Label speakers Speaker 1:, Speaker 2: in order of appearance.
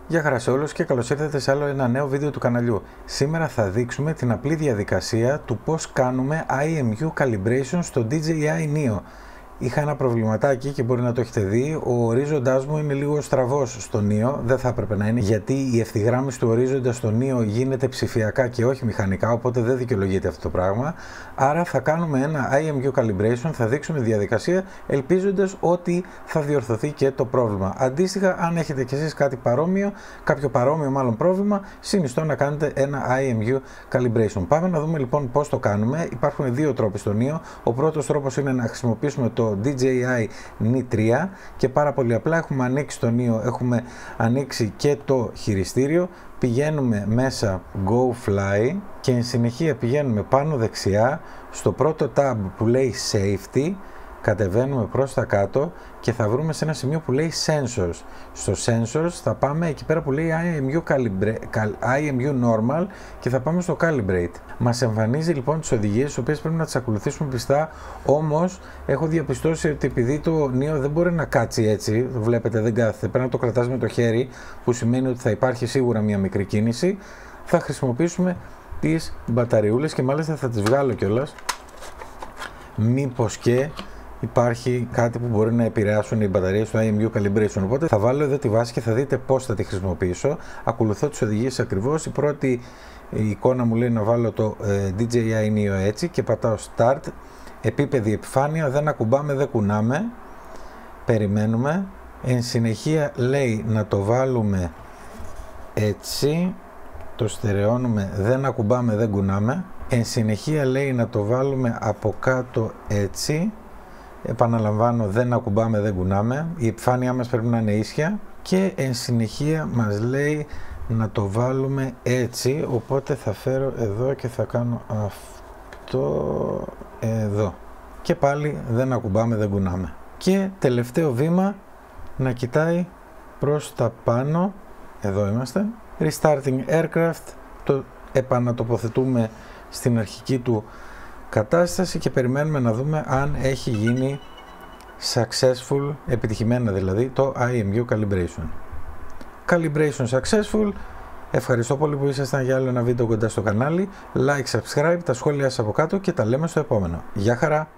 Speaker 1: Γεια χαρά σε όλους και καλώς ήρθατε σε άλλο ένα νέο βίντεο του καναλιού. Σήμερα θα δείξουμε την απλή διαδικασία του πώς κάνουμε IMU calibration στο DJI Neo. Είχα ένα προβληματάκι και μπορεί να το έχετε δει. Ο ορίζοντάς μου είναι λίγο στραβός στο Neo, δεν θα έπρεπε να είναι, γιατί η ευθυγράμμιση του ορίζοντα στο Neo γίνεται ψηφιακά και όχι μηχανικά, οπότε δεν δικαιολογείται αυτό το πράγμα. Άρα θα κάνουμε ένα IMU calibration, θα δείξουμε διαδικασία, ελπίζοντας ότι θα διορθωθεί και το πρόβλημα. Αντίστοιχα, αν έχετε κι εσείς κάτι παρόμοιο, κάποιο παρόμοιο μάλλον πρόβλημα, συνιστώ να κάνετε ένα IMU calibration. Πάμε να δούμε λοιπόν πώς το κάνουμε. Υπάρχουν δύο τρόποι στο Neo. Ο πρώτος τρόπος είναι να χρησιμοποιήσουμε το DJI Ni 3 και πάρα πολύ απλά έχουμε ανοίξει το Neo, έχουμε ανοίξει και το χειριστήριο, πηγαίνουμε μέσα Go Fly και εν συνεχεία πηγαίνουμε πάνω δεξιά στο πρώτο tab που λέει Safety, κατεβαίνουμε προς τα κάτω και θα βρούμε σε ένα σημείο που λέει Sensors. Στο Sensors θα πάμε εκεί πέρα που λέει IMU Normal και θα πάμε στο Calibrate. Μας εμφανίζει λοιπόν τις οδηγίες τις οποίες πρέπει να τις ακολουθήσουμε πιστά, όμως έχω διαπιστώσει ότι επειδή το Neo δεν μπορεί να κάτσει έτσι, βλέπετε δεν κάθεται, πρέπει να το κρατάς με το χέρι, που σημαίνει ότι θα υπάρχει σίγουρα μια μικρή κίνηση. Θα χρησιμοποιήσουμε τις μπαταριούλες και μάλιστα θα τις βγάλω κιόλας, μήπως και υπάρχει κάτι που μπορεί να επηρεάσουν οι μπαταρίες του IMU calibration. Οπότε θα βάλω εδώ τη βάση και θα δείτε πώς θα τη χρησιμοποιήσω. Ακολουθώ τις οδηγίες ακριβώς. Η πρώτη εικόνα μου λέει να βάλω το DJI Neo έτσι και πατάω Start. Επίπεδη επιφάνεια, δεν ακουμπάμε, δεν κουνάμε. Περιμένουμε. Εν συνεχεία λέει να το βάλουμε έτσι. Το στερεώνουμε, δεν ακουμπάμε, δεν κουνάμε. Εν συνεχεία λέει να το βάλουμε από κάτω έτσι. Επαναλαμβάνω, δεν ακουμπάμε, δεν κουνάμε. Η επιφάνειά μας πρέπει να είναι ίσια. Και εν συνεχεία μας λέει να το βάλουμε έτσι. Οπότε θα φέρω εδώ και θα κάνω αυτό εδώ. Και πάλι δεν ακουμπάμε, δεν κουνάμε. Και τελευταίο βήμα, να κοιτάει προς τα πάνω. Εδώ είμαστε. Restarting aircraft. Το επανατοποθετούμε στην αρχική του κατάσταση και περιμένουμε να δούμε αν έχει γίνει successful, επιτυχημένα δηλαδή, το IMU calibration. Calibration successful. Ευχαριστώ πολύ που ήσασταν για άλλο ένα βίντεο κοντά στο κανάλι. Like, subscribe, τα σχόλια σας από κάτω και τα λέμε στο επόμενο. Γεια χαρά!